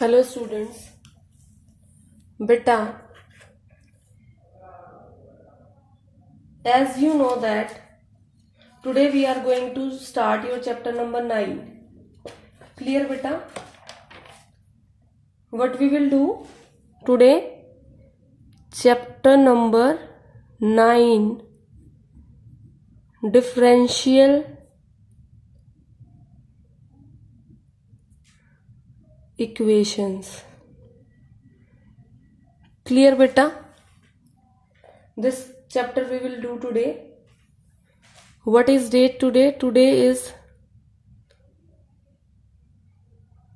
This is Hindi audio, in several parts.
Hello students. Beta, as you know that today we are going to start your chapter number 9. Clear beta? What we will do today? Chapter number 9, differential equations. Clear beta? This chapter we will do today. What is date today? Today is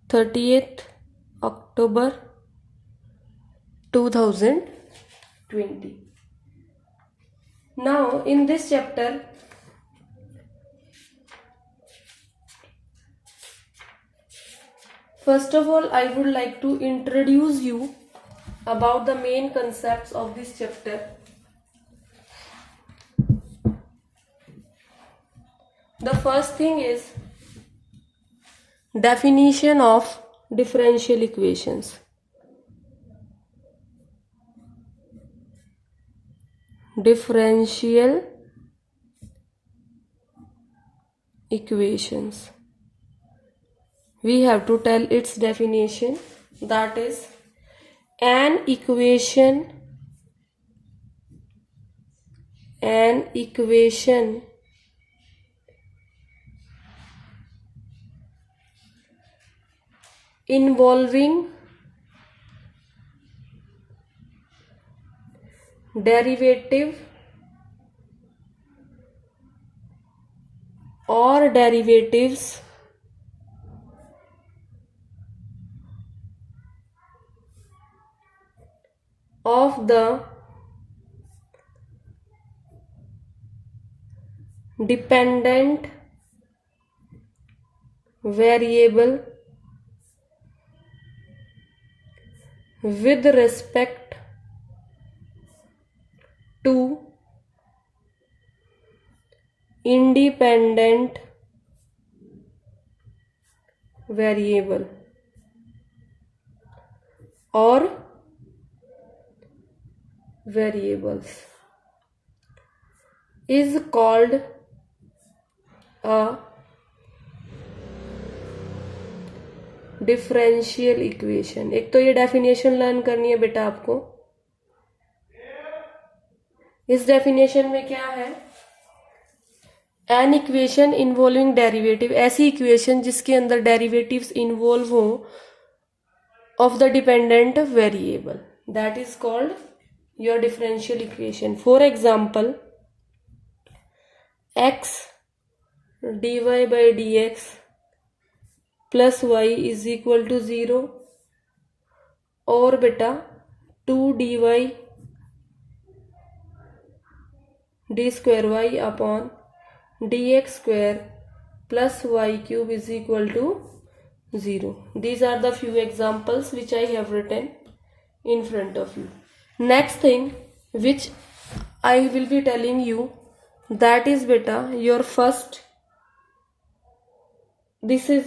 30th October 2020. Now in this chapter first of all I would like to introduce you about the main concepts of this chapter. The first thing is definition of differential equations. Differential equations. We have to tell its definition, that is an equation involving derivative or derivatives of the dependent variable with respect to independent variable or variables is called a differential equation. एक तो ये डेफिनेशन लर्न करनी है बेटा आपको. इस डेफिनेशन में क्या है? एन इक्वेशन इन्वॉल्विंग डेरिवेटिव, ऐसी इक्वेशन जिसके अंदर डेरिवेटिव्स इन्वॉल्व हो of the dependent variable, that is called your differential equation. For example x dy by dx plus y is equal to 0 और बेटा 2dy d square y upon dx square plus y cube is equal to 0. These are the few examples which I have written in front of you. Next thing which I will be telling you, that is beta your this is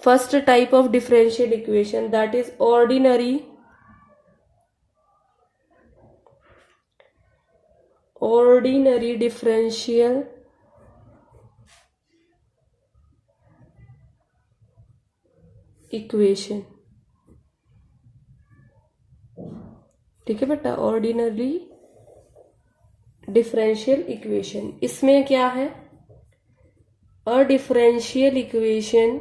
first type of differential equation, that is ordinary differential equation. ठीक है बेटा, ऑर्डिनरी डिफरेंशियल इक्वेशन. इसमें क्या है? A differential equation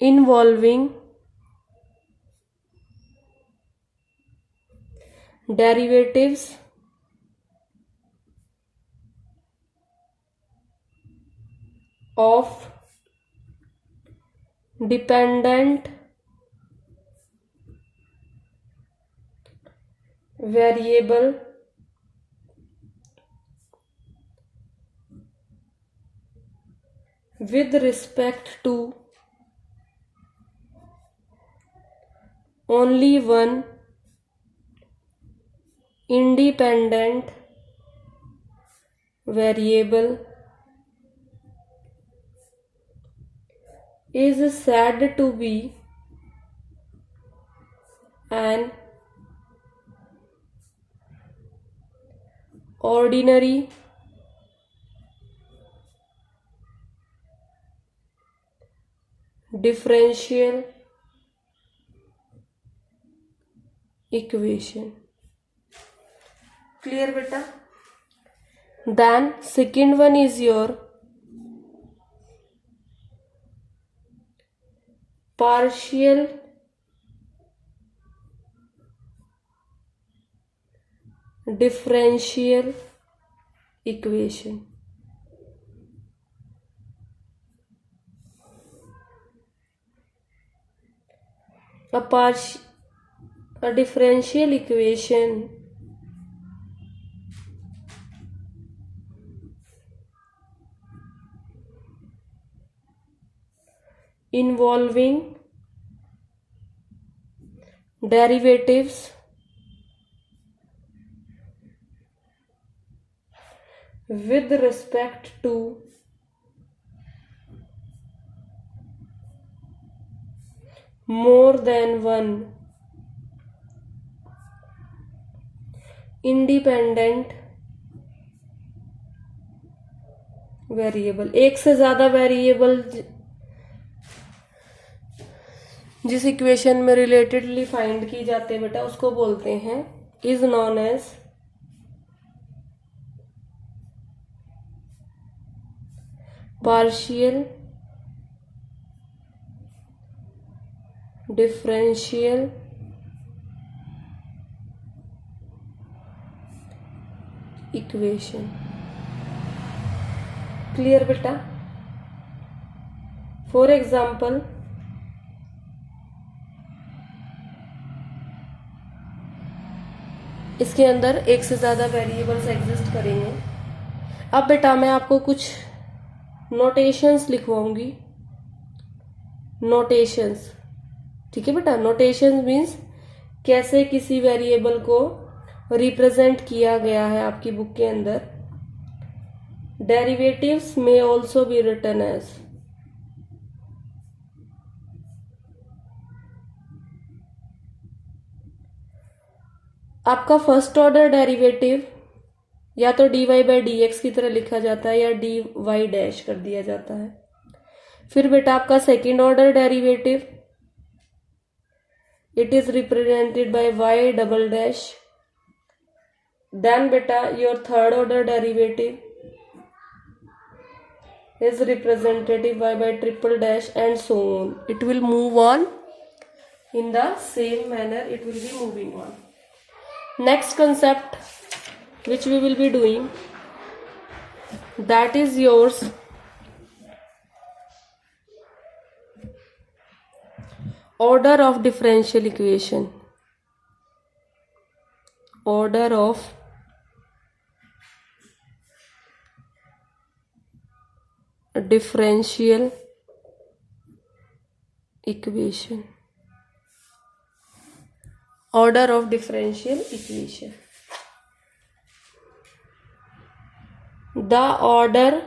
involving derivatives of dependent variable with respect to only one independent variable is said to be an ordinary differential equation. Clear beta? Then second one is your partial differential equation. A differential equation involving derivatives with respect to more than one independent variable, एक से ज्यादा वेरिएबल जिस इक्वेशन में रिलेटेडली फाइंड की जाते हैं बेटा उसको बोलते हैं is known as partial differential equation. Clear बेटा? फॉर एग्जाम्पल इसके अंदर एक से ज्यादा वेरिएबल्स एग्जिस्ट करेंगे. अब बेटा मैं आपको कुछ नोटेशंस लिखवाऊंगी. नोटेशंस, ठीक है बेटा? नोटेशंस मीन्स कैसे किसी वेरिएबल को रिप्रेजेंट किया गया है आपकी बुक के अंदर. डेरिवेटिव्स में ऑल्सो बी रिटन एज आपका फर्स्ट ऑर्डर डेरिवेटिव या तो dy बाई डी एक्स की तरह लिखा जाता है या dy डैश कर दिया जाता है. फिर बेटा आपका second order derivative it is represented by y double dash. Then बेटा your third order derivative is represented by triple dash and so on. It will move on in the same manner. It will be moving on. Next concept which we will be doing, that is yours order of differential equation. Order of differential equation. Order of differential equation. The order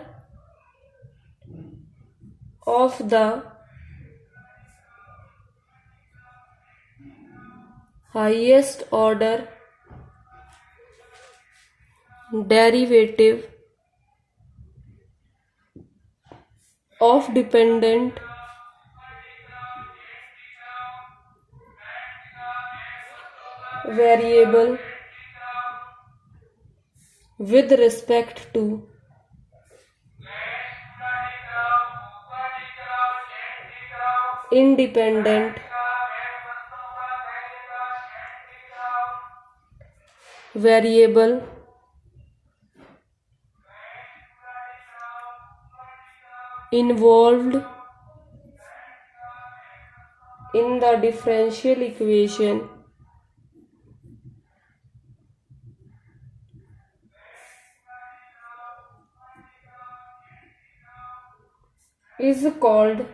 of the highest order derivative of dependent variable with respect to independent variable involved in the differential equation is called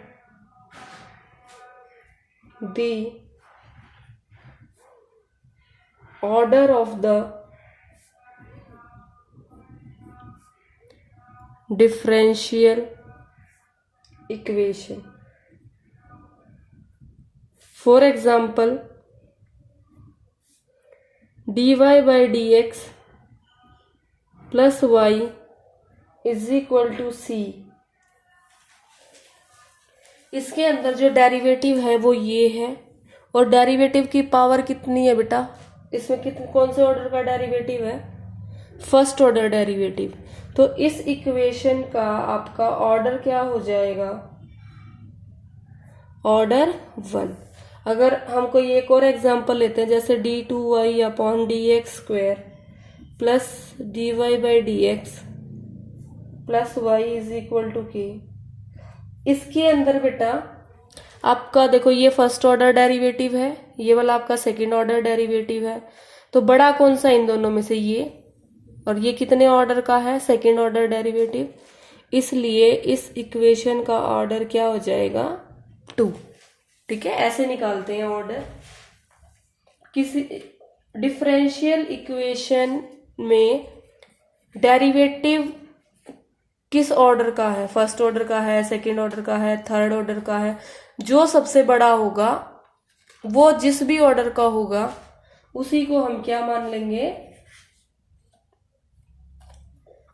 the order of the differential equation. For example, dy by dx plus y is equal to c. इसके अंदर जो डेरिवेटिव है वो ये है, और डेरिवेटिव की पावर कितनी है बेटा? इसमें कौन से ऑर्डर का डेरिवेटिव है? First order derivative. तो इस इक्वेशन का आपका ऑर्डर क्या हो जाएगा? ऑर्डर 1। अगर हम कोई एक और एग्जांपल लेते हैं, जैसे d2y upon dx square plus dy by dx plus y is equal to k। इसके अंदर बेटा आपका देखो ये फर्स्ट ऑर्डर डेरिवेटिव है, ये वाला आपका सेकंड ऑर्डर डेरिवेटिव है। तो बड़ा कौन सा इन दोनों में से? ये। और ये कितने ऑर्डर का है? Second order derivative. इसलिए इस इक्वेशन का ऑर्डर क्या हो जाएगा? 2। ठीक है, ऐसे निकालते हैं ऑर्डर। किसी डिफरेंशियल इक्वेशन में डेरिवेटिव किस ऑर्डर का है? फर्स्ट ऑर्डर का है, सेकंड ऑर्डर का है, थर्ड ऑर्डर का है। जो सबसे बड़ा होगा, वो जिस भी ऑर्डर का होगा, उसी को हम क्या मान लेंगे?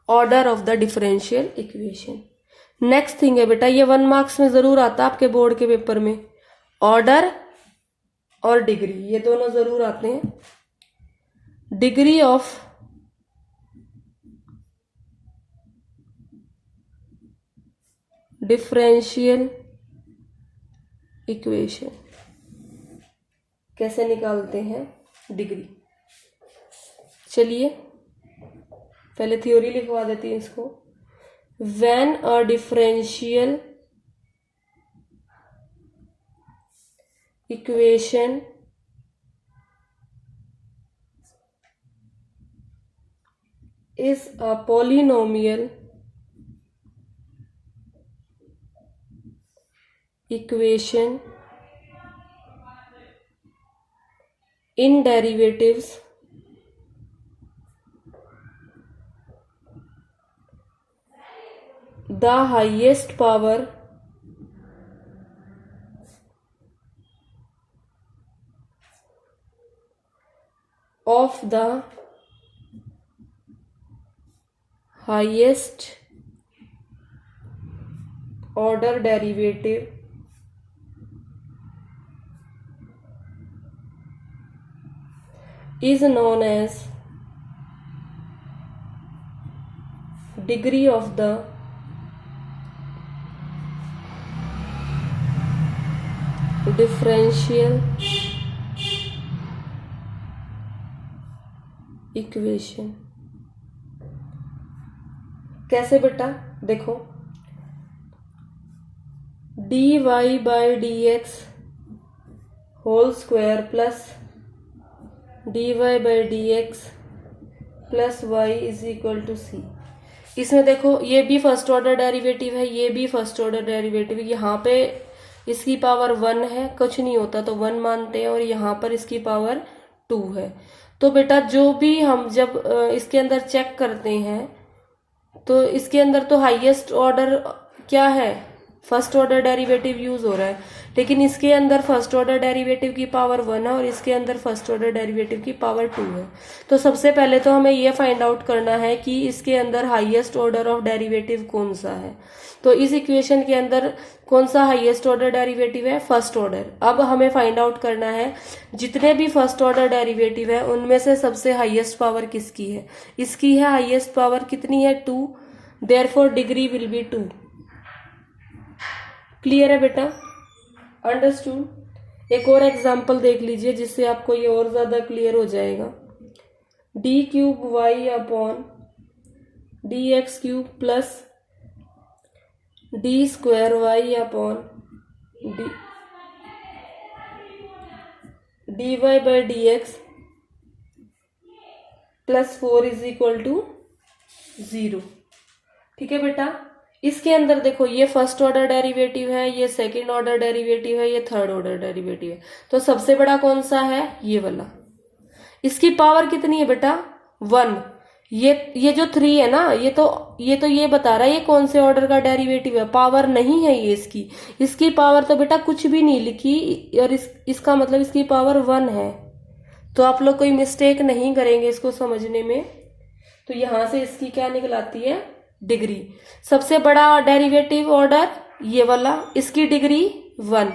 Order of the differential equation. Next thing है बेटा, ये 1 मार्क्स में जरूर आता है आपके बोर्ड के पेपर में। ऑर्डर और डिग्री, ये दोनों जरूर आते हैं। डिग्री ऑफ डिफरेंशियल इक्वेशन कैसे निकालते हैं? डिग्री। चलिए पहले थ्योरी लिखवा देती हूं इसको। When a differential equation is a polynomial equation in derivatives the highest power of the highest order derivative is known as degree of the differential equation. कैसे बेटा? देखो, dy by dx whole square plus dy by dx plus y is equal to C. इसमें देखो ये भी फर्स्ट ऑर्डर डेरिवेटिव है, ये भी फर्स्ट ऑर्डर डेरिवेटिव है। यहाँ पे इसकी पावर 1 है, कुछ नहीं होता तो 1 मानते हैं, और यहाँ पर इसकी पावर 2 है। तो बेटा जो भी हम जब इसके अंदर चेक करते हैं, तो इसके अंदर तो हाईएस्ट ऑर्डर क्या है? फर्स्ट ऑर्डर डेरिवेटिव यूज हो रहा है, लेकिन इसके अंदर फर्स्ट ऑर्डर डेरिवेटिव की पावर 1 है और इसके अंदर फर्स्ट ऑर्डर डेरिवेटिव की पावर 2 है। तो सबसे पहले तो हमें ये फाइंड आउट करना है कि इसके अंदर हाईएस्ट ऑर्डर ऑफ डेरिवेटिव कौन सा है। तो इस इक्वेशन के अंदर कौन सा हाईएस्ट ऑर्डर डेरिवेटिव है? First order. अब हमें फाइंड आउट करना है जितने भी फर्स्ट ऑर्डर डेरिवेटिव है उनमें से सबसे हाईएस्ट पावर किसकी है? इसकी है हाईएस्ट पावर। कितनी है? 2। Therefore degree will be 2। Clear है बेटा? अंडरस्टूड? एक और एग्जांपल देख लीजिए जिससे आपको ये और ज्यादा क्लियर हो जाएगा। D cube y upon d x cube plus d square y upon d y by d x plus 4 is equal to 0। ठीक है बेटा? इसके अंदर देखो ये फर्स्ट ऑर्डर डेरिवेटिव है, ये सेकंड ऑर्डर डेरिवेटिव है, ये थर्ड ऑर्डर डेरिवेटिव है। तो सबसे बड़ा कौन सा है? ये वाला। इसकी पावर कितनी है बेटा? 1। ये जो 3 है ना, ये बता रहा है ये कौन से ऑर्डर का डेरिवेटिव है, पावर नहीं है ये इसकी पावर तो बेटा कुछ भी नहीं लिखी, और इसका मतलब इसकी पावर 1 है। तो आप लोग कोई मिस्टेक नहीं करेंगे इसको समझने में। तो यहां से इसकी क्या निकलाती है, डिग्री। सबसे बड़ा डेरिवेटिव ऑर्डर ये वाला, इसकी डिग्री 1,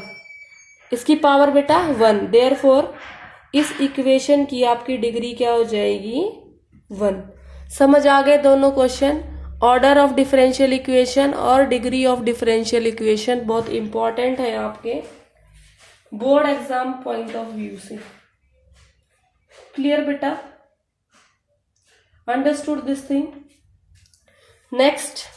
इसकी पावर बेटा 1, देयरफॉर इस इक्वेशन की आपकी डिग्री क्या हो जाएगी, 1। समझ आ गए दोनों question. Order of differential equation और डिग्री ऑफ डिफरेंशियल इक्वेशन बहुत इंपॉर्टेंट है आपके board exam point of view से। क्लियर बेटा, understood this thing. Next,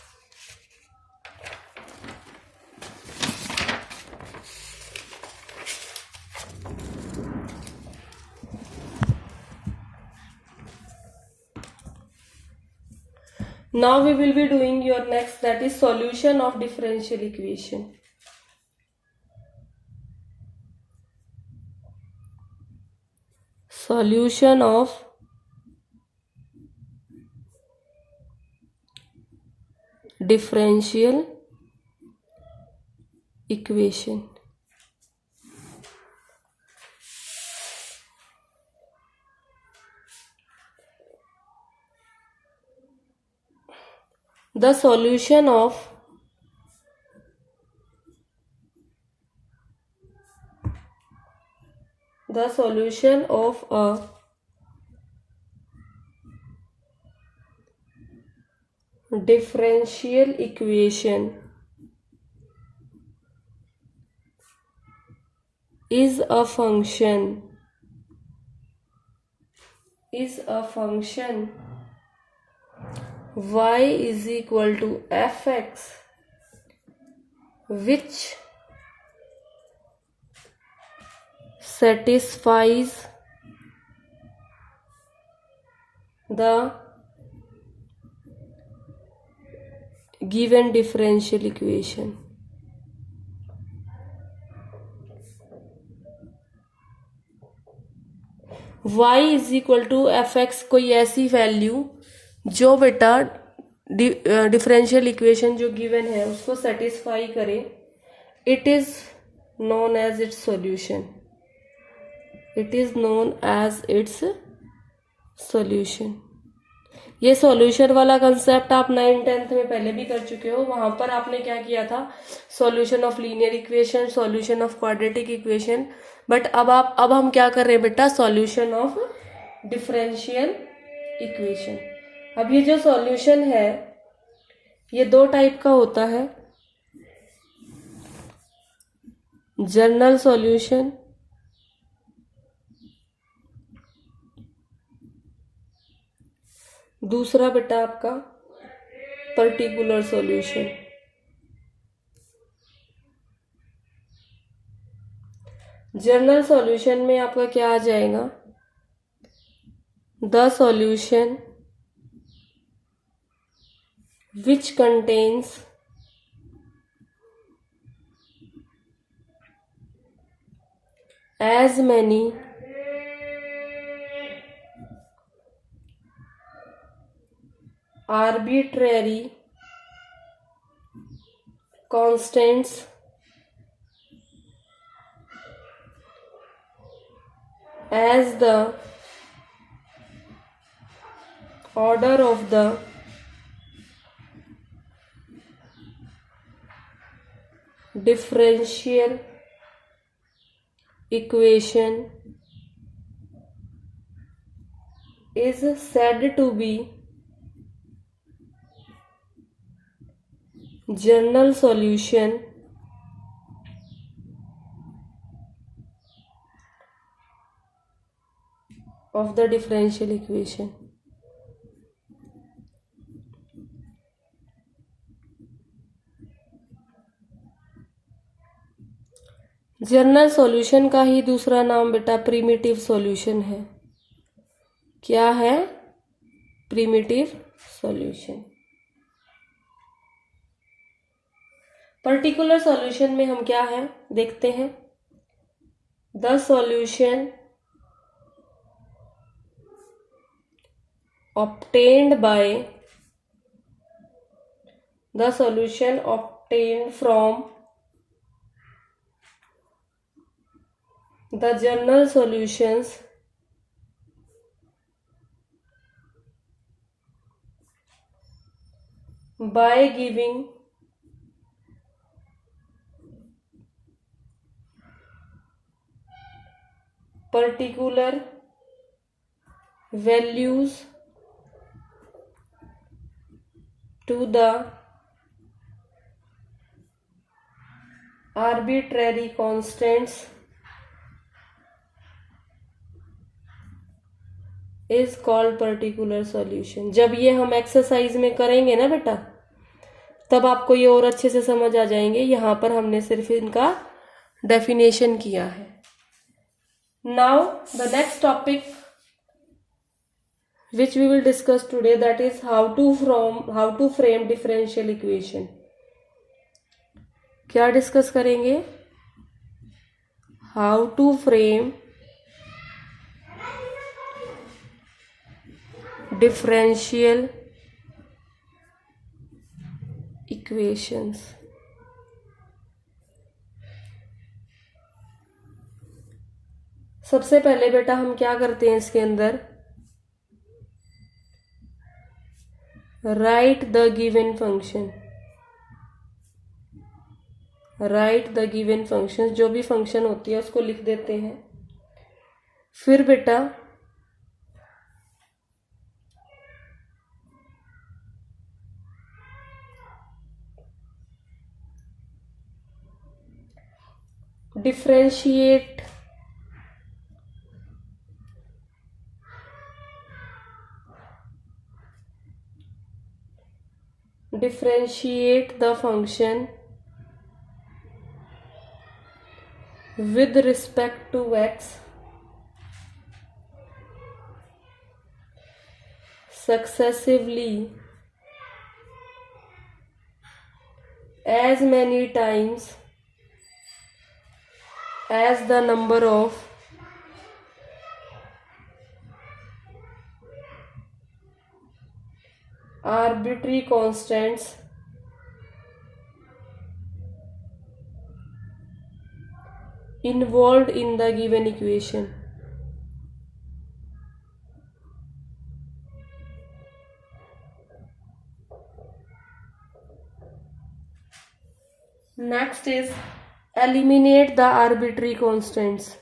now we will be doing your next, that is solution of differential equation. Solution of differential equation. The solution of a differential equation is a function y is equal to fx, which satisfies the given differential equation. y is equal to f x, कोई ऐसी वैल्यू जो बेटा डिफरेंशियल इक्वेशन जो गिवन है उसको सेटिस्फाई करे, it is known as its solution. ये सॉल्यूशन वाला कंसेप्ट आप 9th-10th में पहले भी कर चुके हो। वहां पर आपने क्या किया था, solution of linear equation, solution of quadratic equation. But अब हम क्या कर रहे हैं बेटा, सॉल्यूशन ऑफ डिफरेंशियल इक्वेशन। अब ये जो सॉल्यूशन है ये 2 टाइप का होता है, जनरल सॉल्यूशन दूसरा बेटा आपका पर्टिकुलर सॉल्यूशन। जनरल सॉल्यूशन में आपका क्या आ जाएगा, the solution which contains as many arbitrary constants as the order of the differential equation is said to be general solution of the differential equation. General solution का ही दूसरा नाम बेटा प्रिमिटिव सॉल्यूशन है। क्या है, प्रिमिटिव सॉल्यूशन। पर्टिकुलर सॉल्यूशन में हम क्या है देखते हैं, the solution obtained by the solution obtained from the general solutions by giving particular values to the arbitrary constants is called particular solution। जब ये हम एक्सरसाइज में करेंगे ना बेटा, तब आपको ये और अच्छे से समझ आ जाएंगे। यहाँ पर हमने सिर्फ इनका डेफिनेशन किया है। Now the next topic which we will discuss today, that is how to frame differential equation। क्या डिस्कस करेंगे? How to frame differential equations. सबसे पहले बेटा हम क्या करते हैं इसके अंदर, right the given function. Right the given function, जो भी फंक्शन होती है उसको लिख देते हैं। फिर बेटा differentiate the function with respect to x successively as many times as the number of arbitrary constants involved in the given equation। Next is eliminate the arbitrary constants।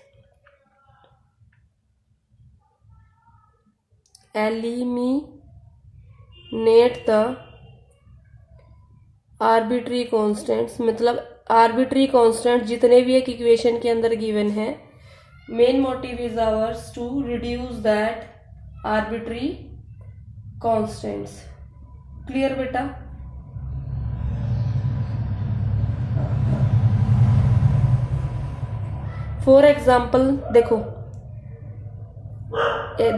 Eliminate the arbitrary constants, मतलब आर्बिट्री कांस्टेंट जितने भी एक इक्वेशन के अंदर गिवन है। Main motive is ours to reduce that arbitrary constants. Clear बेटा? फॉर एग्जाम्पल देखो,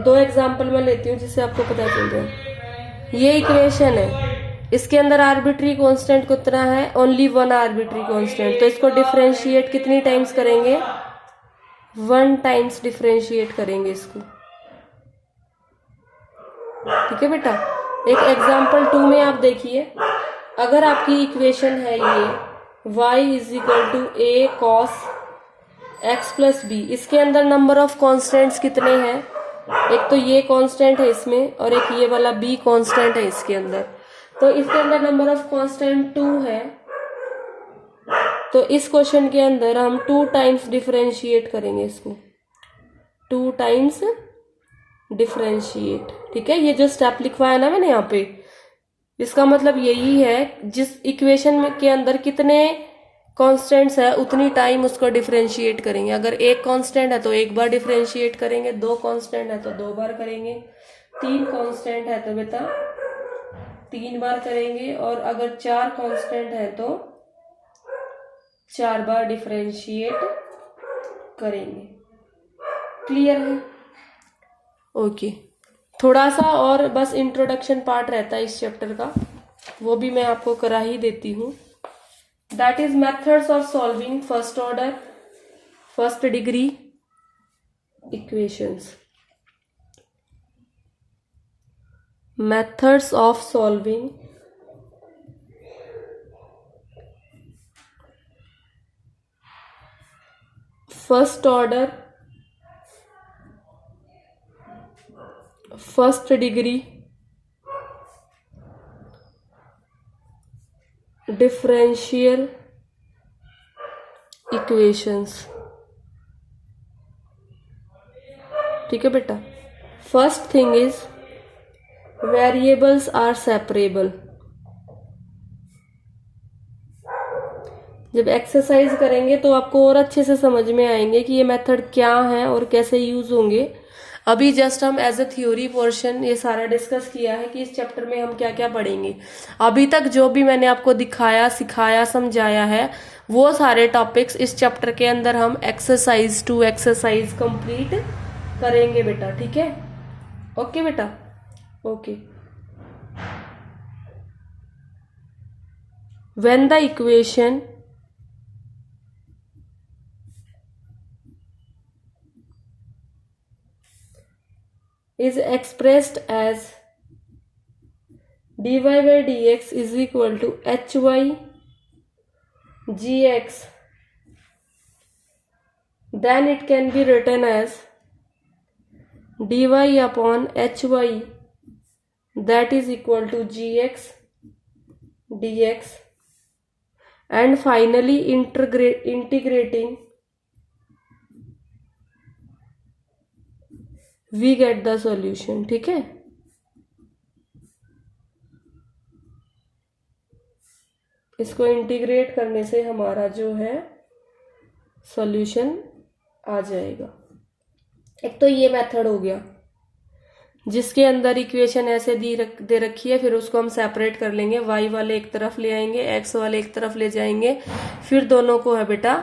दो एग्जाम्पल मैं लेती हूँ जिससे आपको पता चल जाए। ये इक्वेशन है, इसके अंदर आर्बिट्री कांस्टेंट कितना है? Only one arbitrary constant. तो इसको डिफरेंशिएट कितनी टाइम्स करेंगे? 1 टाइम्स डिफरेंशिएट करेंगे इसको। ठीक है बेटा? एक एग्जाम्पल 2 में आप देखिए, अगर आपकी इक्वेशन है ये y is equal to a cos x plus b, इसके अंदर नंबर ऑफ कॉन्स्टेंट्स कितने हैं? एक तो ये कांस्टेंट है इसमें और एक ये वाला b कांस्टेंट है इसके अंदर। तो इसके अंदर नंबर ऑफ कांस्टेंट 2 है। तो इस क्वेश्चन के अंदर हम 2 टाइम्स डिफरेंशिएट करेंगे इसको, 2 टाइम्स डिफरेंशिएट। ठीक है? ये जो स्टेप लिखवाया ना मैंने यहाँ पे, इसका मतलब यही है जिस इक्वेशन में के अंदर कितने कांस्टेंट्स है उतनी टाइम उसको डिफरेंशिएट करेंगे। अगर एक कांस्टेंट है तो एक बार डिफरेंशिएट करेंगे, 2 कांस्टेंट है तो 2 बार करेंगे, 3 कांस्टेंट है तो बेटा 3 बार करेंगे, और अगर 4 कांस्टेंट है तो 4 बार डिफरेंशिएट करेंगे। क्लियर है? ओके। थोड़ा सा और बस इंट्रोडक्शन पार्ट रहता है इस चैप्टर का, वो भी मैं आपको करा ही देती हूँ। That is methods of solving first order first degree equations. methods of solving first order, first degree differential equations. ठीक है बेटा. First thing is variables are separable. जब एक्सरसाइज करेंगे तो आपको और अच्छे से समझ में आएंगे कि ये मेथड क्या है और कैसे यूज होंगे. अभी जस्ट हम एज अ थ्योरी पोर्शन ये सारा डिस्कस किया है कि इस चैप्टर में हम क्या क्या पढ़ेंगे. अभी तक जो भी मैंने आपको दिखाया, सिखाया, समझाया है वो सारे टॉपिक्स इस चैप्टर के अंदर हम एक्सरसाइज टू एक्सरसाइज कंप्लीट करेंगे बेटा. ठीक है. ओके बेटा. Okay. When the equation is expressed as dy by dx is equal to hy gx, then it can be written as dy upon hy, that is equal to gx dx, and finally integrating we get the solution. ठीक है. इसको इंटीग्रेट करने से हमारा जो है सॉल्यूशन आ जाएगा. एक तो ये मेथड हो गया जिसके अंदर इक्वेशन ऐसे दे रखी है, फिर उसको हम सेपरेट कर लेंगे. y वाले एक तरफ ले आएंगे, x वाले एक तरफ ले जाएंगे, फिर दोनों को है बेटा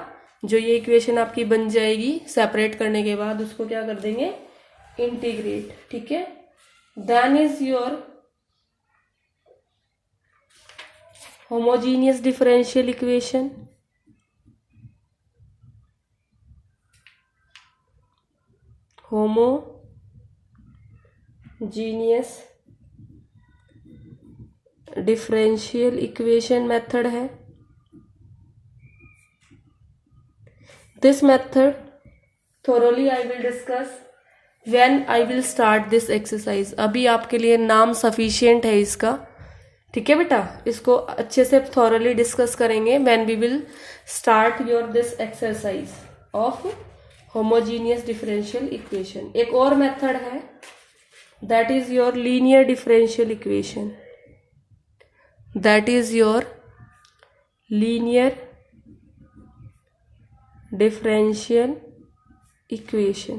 जो ये इक्वेशन आपकी बन जाएगी सेपरेट करने के बाद उसको क्या कर देंगे, इंटीग्रेट. ठीक है. Then is your homogeneous differential equation. Homogeneous differential equation method है. This method thoroughly I will discuss when I will start this exercise. अभी आपके लिए नाम sufficient है इसका. ठीक है बेटा. इसको अच्छे से thoroughly discuss करेंगे when we will start your this exercise of homogeneous differential equation. एक और method है that is your linear differential equation. That is your linear differential equation.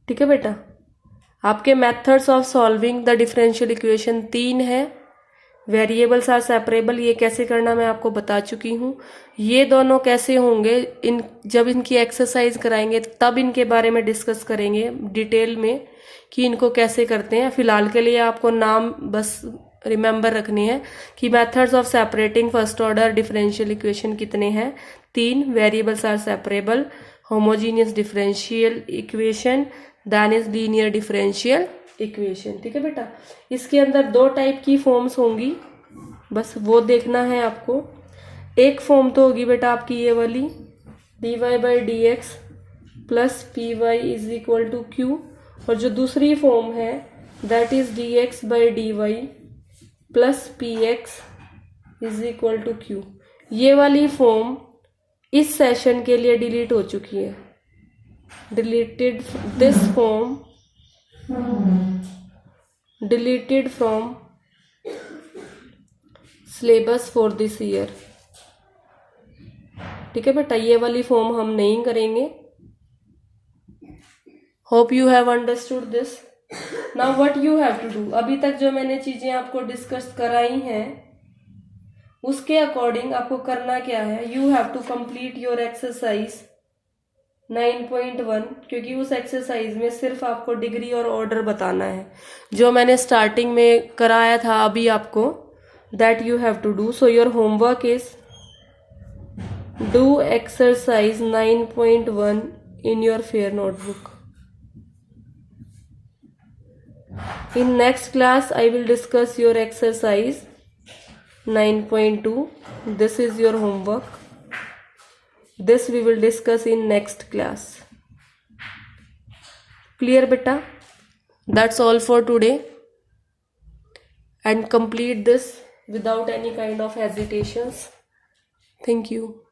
ठीक है बेटा. आपके methods of solving the differential equation 3 है. वेरिएबल्स आर सेपरेबल, ये कैसे करना मैं आपको बता चुकी हूँ. ये दोनों कैसे होंगे जब इनकी एक्सरसाइज कराएंगे तब इनके बारे में डिस्कस करेंगे डिटेल में कि इनको कैसे करते हैं. फिलहाल के लिए आपको नाम बस रिमेंबर रखनी है कि methods of separating first order differential equation कितने हैं, 3. Variables are separable, homogeneous differential equation, then is linear differential equation. ठीक है बेटा. इसके अंदर 2 टाइप की फॉर्म्स होंगी, बस वो देखना है आपको. एक फॉर्म तो होगी बेटा आपकी ये वाली dy by d x plus p y is equal to q, और जो दूसरी फॉर्म है that is d x by d y plus p x is equal to q. ये वाली फॉर्म इस सेशन के लिए डिलीट हो चुकी है. Deleted this form deleted from syllabus for this year. ठीक है बेटा. ये वाली फॉर्म हम नहीं करेंगे. Hope you have understood this. Now what you have to do, अभी तक जो मैंने चीजें आपको डिस्कस कराई हैं उसके अकॉर्डिंग आपको करना क्या है, you have to complete your exercise 9.1, क्योंकि उस एक्सरसाइज में सिर्फ आपको डिग्री और ऑर्डर बताना है जो मैंने स्टार्टिंग में कराया था अभी आपको. That you have to do. So your homework is do exercise 9.1 in your fair notebook. In next class, I will discuss your exercise 9.2. This is your homework. This we will discuss in next class. Clear, beta? That's all for today. And complete this without any kind of hesitations. Thank you.